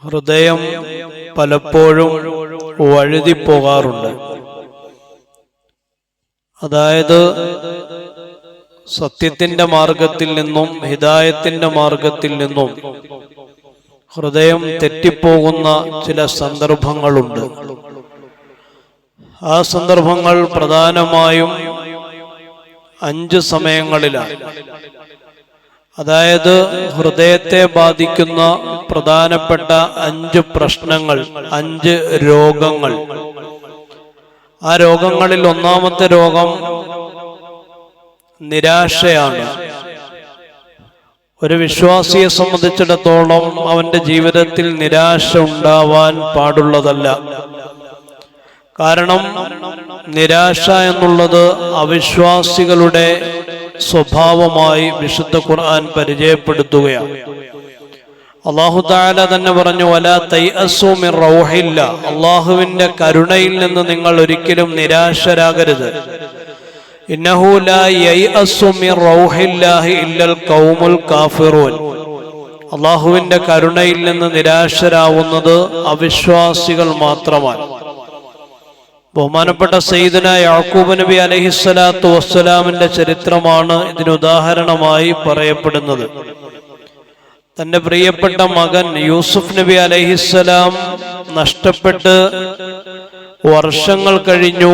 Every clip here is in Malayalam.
ഹൃദയം പലപ്പോഴും വഴുതിപ്പോകാറുണ്ട്. അതായത് സത്യത്തിന്റെ മാർഗത്തിൽ നിന്നും ഹിദായത്തിന്റെ മാർഗത്തിൽ നിന്നും ഹൃദയം തെറ്റിപ്പോകുന്ന ചില സന്ദർഭങ്ങളുണ്ട്. ആ സന്ദർഭങ്ങൾ പ്രധാനമായും 5 സമയങ്ങളിലാണ്. അതായത് ഹൃദയത്തെ ബാധിക്കുന്ന പ്രധാനപ്പെട്ട 5 പ്രശ്നങ്ങൾ, 5 രോഗങ്ങൾ. ആ രോഗങ്ങളിൽ ഒന്നാമത്തെ രോഗം നിരാശയാണ്. ഒരു വിശ്വാസിയെ സംബന്ധിച്ചിടത്തോളം അവന്റെ ജീവിതത്തിൽ നിരാശ ഉണ്ടാവാൻ പാടുള്ളതല്ല. കാരണം നിരാശ എന്നുള്ളത് അവിശ്വാസികളുടെ സ്വഭാവമായി വിശുദ്ധ ഖുർആൻ പരിചയപ്പെടുത്തുകയാണ്. അല്ലാഹു തആല തന്നെ പറഞ്ഞു, വലാ തൈഅസൂ മിർ റൗഹില്ല, അല്ലാഹുവിന്റെ കരുണയിൽ നിന്ന് നിങ്ങൾ ഒരിക്കലും നിരാശരാകരുത്. ഇന്നഹു ലാ യൈഅസു മിർ റൗഹില്ലാഹി ഇല്ലൽ ഖൗമുൽ കാഫിറൂൻ, അല്ലാഹുവിന്റെ കരുണയിൽ നിന്ന് നിരാശരാവുന്നത് അവിശ്വാസികൾ മാത്രമാണ്. ബഹുമാനപ്പെട്ട സയ്യിദുന യാക്കൂബ് നബി അലൈഹിസ്സലാത്തു വസ്സലാമിന്റെ ചരിത്രമാണ് ഇതിന് ഉദാഹരണമായി പറയപ്പെടുന്നത്. തന്റെ പ്രിയപ്പെട്ട മകൻ യൂസുഫ് നബി അലൈഹിസ്സലാം നഷ്ടപ്പെട്ട് വർഷങ്ങൾ കഴിഞ്ഞു.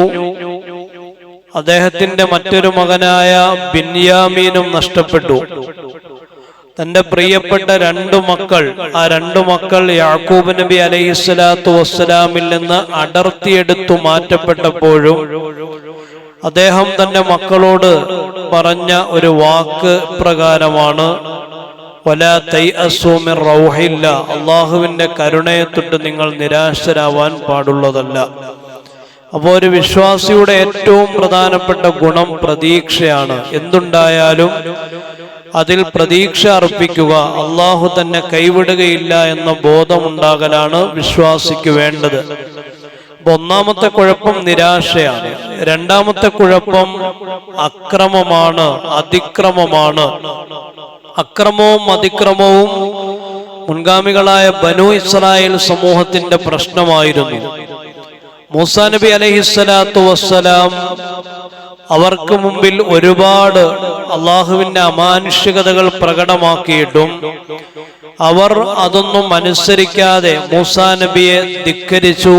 അദ്ദേഹത്തിന്റെ മറ്റൊരു മകനായ ബിന്യാമീനും നഷ്ടപ്പെട്ടു. തന്റെ പ്രിയപ്പെട്ട 2 മക്കൾ, ആ 2 മക്കൾ യാക്കൂബ് നബി അലൈഹിസ്സലാത്തു വസ്സലാമിൽ നിന്ന് അടർത്തിയെടുത്തു മാറ്റപ്പെട്ടപ്പോഴും അദ്ദേഹം തന്റെ മക്കളോട് പറഞ്ഞ ഒരു വാക്ക് പ്രകാരമാണ്, വലാ തൈഅസൂ മിർ റൗഹില്ല, അല്ലാഹുവിന്റെ കരുണയെ തൊട്ട് നിങ്ങൾ നിരാശരാവാൻ പാടുള്ളതല്ല. അപ്പോൾ ഒരു വിശ്വാസിയുടെ ഏറ്റവും പ്രധാനപ്പെട്ട ഗുണം പ്രതീക്ഷയാണ്. എന്തുണ്ടായാലും അതിൽ പ്രതീക്ഷ അർപ്പിക്കുക, അള്ളാഹു തന്നെ കൈവിടുകയില്ല എന്ന ബോധമുണ്ടാകലാണ് വിശ്വാസിക്ക് വേണ്ടത്. ഒന്നാമത്തെ കുഴപ്പം നിരാശയാണ്. രണ്ടാമത്തെ കുഴപ്പം അക്രമമാണ്, അതിക്രമമാണ്. അക്രമവും അതിക്രമവും മുൻഗാമികളായ ബനൂ ഇസ്രായേൽ സമൂഹത്തിന്റെ പ്രശ്നമായിരുന്നു. മൂസാ നബി അലൈഹിസ്സലാത്തു വസ്സലാം അവർക്ക് മുമ്പിൽ ഒരുപാട് അള്ളാഹുവിന്റെ അമാനുഷികതകൾ പ്രകടമാക്കിയിട്ടും അവർ അതൊന്നും അനുസരിക്കാതെ മൂസാ നബിയെ ധിക്കരിച്ചു.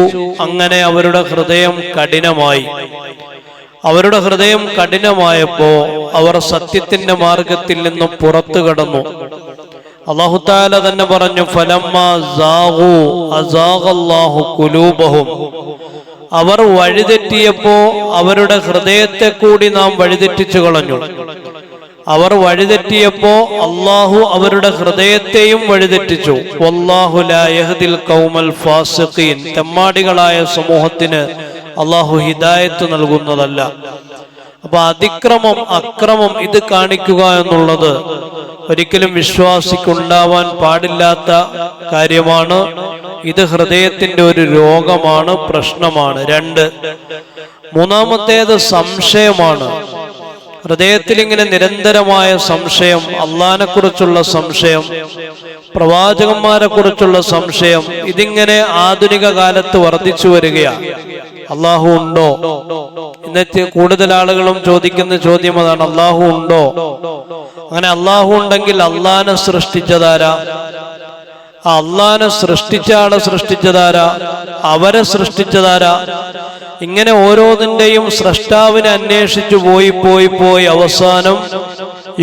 അങ്ങനെ അവരുടെ ഹൃദയം കഠിനമായി. അവരുടെ ഹൃദയം കഠിനമായപ്പോ അവർ സത്യത്തിന്റെ മാർഗത്തിൽ നിന്നും പുറത്തു കടന്നു. അല്ലാഹു തആല തന്നെ പറഞ്ഞു, ഫലമ്മാ സാഗൂ അസാഗല്ലാഹു ഖുലൂബഹും, അവർ വഴിതെറ്റിയപ്പോ അവരുടെ ഹൃദയത്തെ കൂടി നാം വഴിതെറ്റിച്ചു കളഞ്ഞു. അവർ വഴിതെറ്റിയപ്പോ അല്ലാഹു അവരുടെ ഹൃദയത്തെയും വഴിതെറ്റിച്ചു. വല്ലാഹു ലാ യഹ്ദിൽ ഖൗമൽ ഫാസിഖീൻ, തെമ്മാടികളായ സമൂഹത്തിന് അല്ലാഹു ഹിദായത്ത് നൽകുന്നതല്ല. അപ്പൊ അതിക്രമം, അക്രമം ഇത് കാണിക്കുക എന്നുള്ളത് ഒരിക്കലും വിശ്വാസിക്കുണ്ടാവാൻ പാടില്ലാത്ത കാര്യമാണ്. ഇത് ഹൃദയത്തിന്റെ ഒരു രോഗമാണ്, പ്രശ്നമാണ്. 2, മൂന്നാമത്തേത് സംശയമാണ്. ഹൃദയത്തിൽ ഇങ്ങനെ നിരന്തരമായ സംശയം, അള്ളാഹിനെ കുറിച്ചുള്ള സംശയം, പ്രവാചകന്മാരെ കുറിച്ചുള്ള സംശയം, ഇതിങ്ങനെ ആധുനിക കാലത്ത് വർദ്ധിച്ചു വരികയാണ്. അള്ളാഹു ഉണ്ടോ? ഇന്നത്തെ കൂടുതൽ ആളുകളും ചോദിക്കുന്ന ചോദ്യം അതാണ്, അള്ളാഹു ഉണ്ടോ? അങ്ങനെ അള്ളാഹു ഉണ്ടെങ്കിൽ അള്ളാഹിനെ സൃഷ്ടിച്ചതാരാ? ആ അള്ളാഹിനെ സൃഷ്ടിച്ച ആളെ സൃഷ്ടിച്ചതാരാ? അവരെ സൃഷ്ടിച്ചതാരാ? ഇങ്ങനെ ഓരോന്നിന്റെയും സ്രഷ്ടാവിനെ അന്വേഷിച്ചു പോയി അവസാനം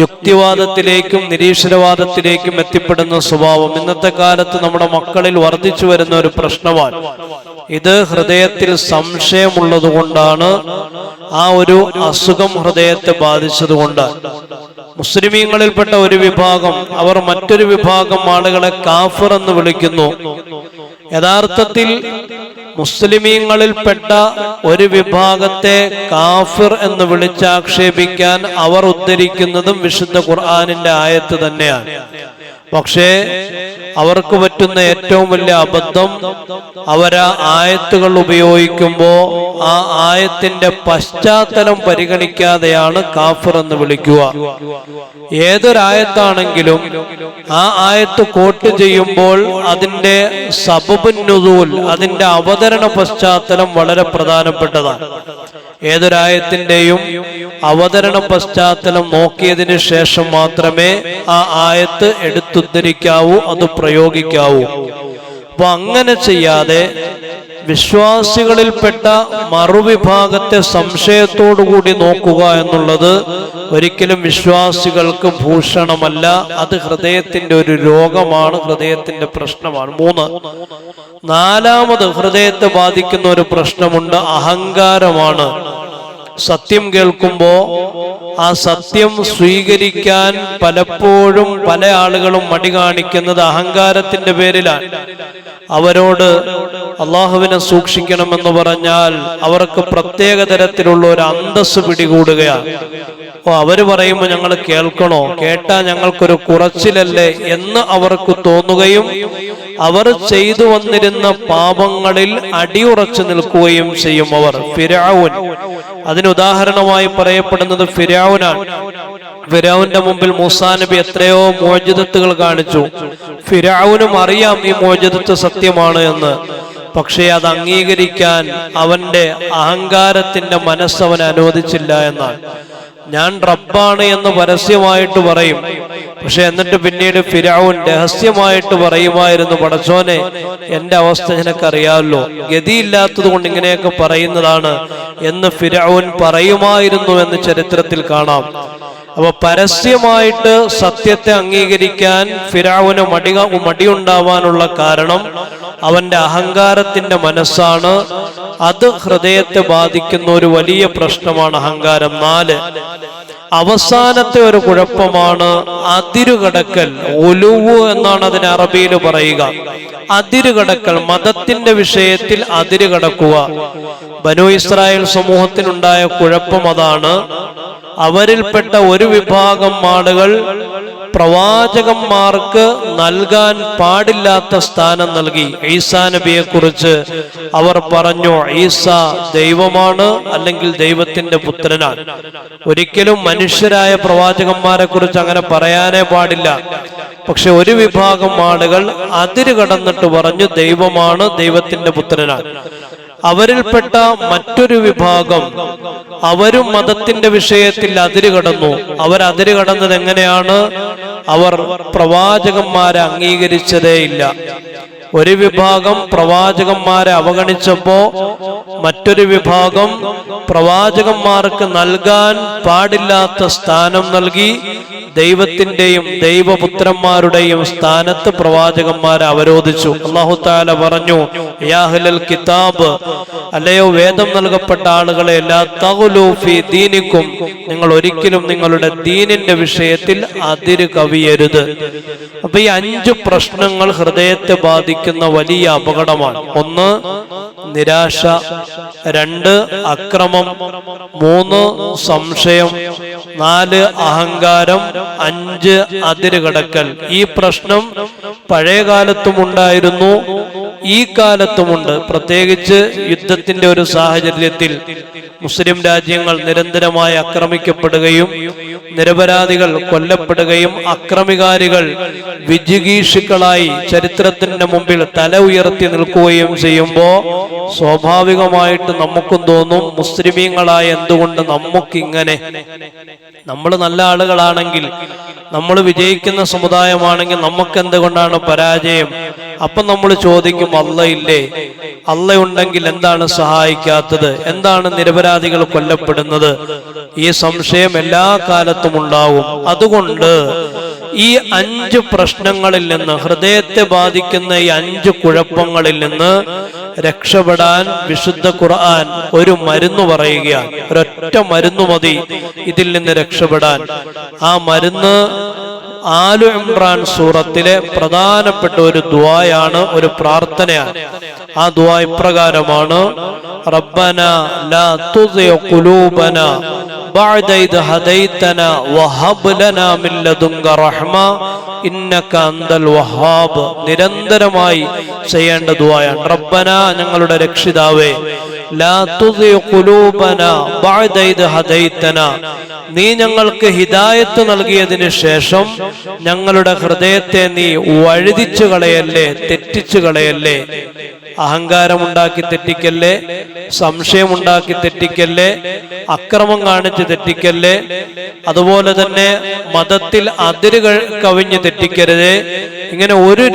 യുക്തിവാദത്തിലേക്കും നിരീശ്വരവാദത്തിലേക്കും എത്തിപ്പെടുന്ന സ്വഭാവം ഇന്നത്തെ കാലത്ത് നമ്മുടെ മക്കളിൽ വർദ്ധിച്ചു വരുന്ന ഒരു പ്രശ്നമാണ്. ഇത് ഹൃദയത്തിൽ സംശയമുള്ളത് കൊണ്ടാണ്. ആ ഒരു അസുഖം ഹൃദയത്തെ ബാധിച്ചതുകൊണ്ടാണ്. മുസ്ലിമീങ്ങളിൽപ്പെട്ട ഒരു വിഭാഗം അവർ മറ്റൊരു വിഭാഗം ആളുകളെ കാഫിർ എന്ന് വിളിക്കുന്നു. യഥാർത്ഥത്തിൽ മുസ്ലിമീങ്ങളിൽപ്പെട്ട ഒരു വിഭാഗത്തെ കാഫിർ എന്ന് വിളിച്ചാക്ഷേപിക്കാൻ അവർ ഉദ്ധരിക്കുന്നതും വിശുദ്ധ ഖുർആനിന്റെ ആയത്ത് തന്നെയാണ്. പക്ഷേ അവർക്ക് പറ്റുന്ന ഏറ്റവും വലിയ അബദ്ധം, അവരാ ആയത്തുകൾ ഉപയോഗിക്കുമ്പോൾ ആ ആയത്തിന്റെ പശ്ചാത്തലം പരിഗണിക്കാതെയാണ് കാഫിർ എന്ന് വിളിക്കുക. ഏതൊരായത്താണെങ്കിലും ആ ആയത്ത് കോട്ട് ചെയ്യുമ്പോൾ അതിന്റെ സബബുൻ നുസൂൽ, അതിന്റെ അവതരണ പശ്ചാത്തലം വളരെ പ്രധാനപ്പെട്ടതാണ്. ഏതൊരായത്തിന്റെയും അവതരണ പശ്ചാത്തലം നോക്കിയതിന് ശേഷം മാത്രമേ ആ ആയത്ത് എടുത്തുദ്ധരിക്കാവൂ, അത് പ്രയോഗിക്കാവൂ. അപ്പൊ അങ്ങനെ ചെയ്യാതെ വിശ്വാസികളിൽപ്പെട്ട മറുവിഭാഗത്തെ സംശയത്തോടുകൂടി നോക്കുക എന്നുള്ളത് ഒരിക്കലും വിശ്വാസികൾക്ക് ഭൂഷണമല്ല. അത് ഹൃദയത്തിന്റെ ഒരു രോഗമാണ്, ഹൃദയത്തിന്റെ പ്രശ്നമാണ്. നാലാമത് ഹൃദയത്തെ ബാധിക്കുന്ന ഒരു പ്രശ്നമുണ്ട്, അഹങ്കാരമാണ്. സത്യം കേൾക്കുമ്പോ ആ സത്യം സ്വീകരിക്കാൻ പലപ്പോഴും പല ആളുകളും മടി കാണിക്കുന്നത് അഹങ്കാരത്തിന്റെ പേരിലാണ്. അവരോട് അള്ളാഹുവിനെ സൂക്ഷിക്കണമെന്ന് പറഞ്ഞാൽ അവർക്ക് പ്രത്യേക തരത്തിലുള്ള ഒരു അന്തസ്സ് പിടികൂടുകയാണ്. അവര് പറയുമ്പോൾ ഞങ്ങൾ കേൾക്കണോ, കേട്ടാ ഞങ്ങൾക്കൊരു കുറച്ചിലല്ലേ എന്ന് അവർക്ക് തോന്നുകയും അവർ ചെയ്തു വന്നിരുന്ന പാപങ്ങളിൽ അടിയുറച്ചു നിൽക്കുകയും ചെയ്യും. അവർ ഫിർഔൻ, അതിനുദാഹരണമായി പറയപ്പെടുന്നത് ഫിർഔനാണ്. ഫിർഔന്റെ മുമ്പിൽ മൂസാ നബി എത്രയോ മുഅ്ജിസത്തുകൾ കാണിച്ചു. ഫിർഔനും അറിയാം ഈ മുഅ്ജിസത്ത് സത്യമാണ് എന്ന്. പക്ഷേ അത് അംഗീകരിക്കാൻ അവന്റെ അഹങ്കാരത്തിന്റെ മനസ്സവൻ അനുവദിച്ചില്ല എന്നാണ്. ഞാൻ റബ്ബാണ് എന്ന് പരസ്യമായിട്ട് പറയും, പക്ഷെ എന്നിട്ട് പിന്നീട് ഫിർഔൻ രഹസ്യമായിട്ട് പറയുമായിരുന്നു, പടച്ചോനെ എന്റെ അവസ്ഥ നിനക്കറിയാമല്ലോ, ഗതിയില്ലാത്തത് കൊണ്ട് ഇങ്ങനെയൊക്കെ പറയുന്നതാണ് എന്ന് ഫിർഔൻ പറയുമായിരുന്നു എന്ന് ചരിത്രത്തിൽ കാണാം. അപ്പൊ പരസ്യമായിട്ട് സത്യത്തെ അംഗീകരിക്കാൻ ഫിർഔന് മടിയുണ്ടാവാനുള്ള കാരണം അവന്റെ അഹങ്കാരത്തിന്റെ മനസ്സാണ്. അത് ഹൃദയത്തെ ബാധിക്കുന്ന ഒരു വലിയ പ്രശ്നമാണ് അഹങ്കാരം. 4, അവസാനത്തെ ഒരു കുഴപ്പമാണ് അതിരുകടക്കൽ. ഉലുവ് എന്നാണ് അതിന് അറബിയിൽ പറയുക. അതിരുകടക്കൽ, മതത്തിന്റെ വിഷയത്തിൽ അതിരുകടക്കുക. ബനൂ ഇസ്രായേൽ സമൂഹത്തിനുണ്ടായ കുഴപ്പം അതാണ്. അവരിൽപ്പെട്ട ഒരു വിഭാഗം ആളുകൾ പ്രവാചകന്മാർക്ക് നൽകാൻ പാടില്ലാത്ത സ്ഥാനം നൽകി. ഈസാ നബിയെ കുറിച്ച് അവർ പറഞ്ഞു, ഈസ ദൈവമാണ്, അല്ലെങ്കിൽ ദൈവത്തിന്റെ പുത്രനാണ്. ഒരിക്കലും മനുഷ്യരായ പ്രവാചകന്മാരെ കുറിച്ച് അങ്ങനെ പറയാനേ പാടില്ല. പക്ഷെ ഒരു വിഭാഗം ആളുകൾ അതിര് കടന്നിട്ട് പറഞ്ഞു ദൈവമാണ്, ദൈവത്തിന്റെ പുത്രനാണ്. അവരിൽപ്പെട്ട മറ്റൊരു വിഭാഗം അവരും മതത്തിന്റെ വിഷയത്തിൽ അതിര് കടന്നു. അവരതിര് കടന്നത് എങ്ങനെയാണ്? അവർ പ്രവാചകന്മാരെ അംഗീകരിച്ചതേയില്ല. ഒരു വിഭാഗം പ്രവാചകന്മാരെ അവഗണിച്ചപ്പോ മറ്റൊരു വിഭാഗം പ്രവാചകന്മാർക്ക് നൽകാൻ പാടില്ലാത്ത സ്ഥാനം നൽകി. ദൈവത്തിന്റെയും ദൈവപുത്രന്മാരുടെയും സ്ഥാനത്ത് പ്രവാചകന്മാരെ അവരോധിച്ചു. അല്ലാഹു തആല പറഞ്ഞു, യാ അഹ്ലൽ കിതാബ്, അല്ലയോ വേദം നൽകപ്പെട്ട ആളുകളെ, ലാ തഗ്ലൂ ഫീ ദീനിക്കും, നിങ്ങൾ ഒരിക്കലും നിങ്ങളുടെ ദീനിന്റെ വിഷയത്തിൽ അതിര് കവിയരുത്. അപ്പൊ ഈ 5 പ്രശ്നങ്ങൾ ഹൃദയത്തെ ബാധിക്കുന്ന വലിയ അപകടമാണ്. 1, നിരാശ. 2, അക്രമം. 3, സംശയം. 4, അഹങ്കാരം. 5, അതിര് കടക്കൽ. ഈ പ്രശ്നം പഴയ കാലത്തും ഉണ്ടായിരുന്നു, ഈ കാലത്തുമുണ്ട്. പ്രത്യേകിച്ച് യുദ്ധത്തിന്റെ ഒരു സാഹചര്യത്തിൽ മുസ്ലിം രാജ്യങ്ങൾ നിരന്തരമായി ആക്രമിക്കപ്പെടുകയും നിരപരാധികൾ കൊല്ലപ്പെടുകയും അക്രമികാരികൾ വിജിഗീഷുക്കളായി ചരിത്രത്തിന്റെ മുമ്പിൽ തല ഉയർത്തി നിൽക്കുകയും ചെയ്യുമ്പോൾ സ്വാഭാവികമായിട്ട് നമുക്കും തോന്നും, മുസ്ലിമീങ്ങളായ എന്തുകൊണ്ട് നമുക്കിങ്ങനെ? നമ്മൾ നല്ല ആളുകളാണെങ്കിൽ, നമ്മൾ വിജയിക്കുന്ന സമുദായമാണെങ്കിൽ നമുക്ക് എന്തുകൊണ്ടാണ് പരാജയം? അപ്പൊ നമ്മൾ ചോദിക്കും, അല്ല ഇല്ലേ? അല്ല ഉണ്ടെങ്കിൽ എന്താണ് സഹായിക്കാത്തത്? എന്താണ് നിരപരാധികൾ കൊല്ലപ്പെടുന്നത്? ഈ സംശയം എല്ലാ കാലത്തും ഉണ്ടാവും. അതുകൊണ്ട് ഈ 5 പ്രശ്നങ്ങളിൽ നിന്ന്, ഹൃദയത്തെ ബാധിക്കുന്ന ഈ 5 കുഴപ്പങ്ങളിൽ നിന്ന് രക്ഷപ്പെടാൻ വിശുദ്ധ ഖുർആൻ ഒരു മരുന്ന് പറയുകയാണ്. ഒരൊറ്റ മരുന്ന് മതി ഇതിൽ നിന്ന് രക്ഷപ്പെടാൻ. ആ മരുന്ന് ആലു ഇംറാൻ സൂറത്തിലെ പ്രധാനപ്പെട്ട ഒരു ദുആയാണ്, ഒരു പ്രാർത്ഥനയാണ്. ആ ദുആ ഇപ്രകാരമാണ്: റബ്ബന ലാ തുസിഗ് ഖുലൂബന ബഅദ ഇദ് ഹദൈതന വഹബ് ലനാ മിൻ ലദുൻക റഹ്മ ഇന്നക അന്തൽ വഹാബ്. നിരന്തരമായി ചെയ്യേണ്ട ദുആയാണ്. റബ്ബന, ഞങ്ങളുടെ രക്ഷിതാവേ, ലാ തുസിഗ് ഖുലൂബന ബഅദ ഇദ് ഹദൈതന, നീ ഞങ്ങൾക്ക് ഹിദായത്ത് നൽകിയതിന് ശേഷം ഞങ്ങളുടെ ഹൃദയത്തെ നീ വഴുതിച്ചു കളയല്ലേ, തെറ്റിച്ചു കളയല്ലേ. അഹങ്കാരമുണ്ടാക്കി തെറ്റിക്കല്ലേ, സംശയമുണ്ടാക്കി തെറ്റിക്കല്ലേ, അക്രമം കാണിച്ച് തെറ്റിക്കല്ലേ, അതുപോലെ തന്നെ മതത്തിൽ അതിരുകൾ കവിഞ്ഞ് തെറ്റിക്കരുതേ. ഇങ്ങനെ ഒരു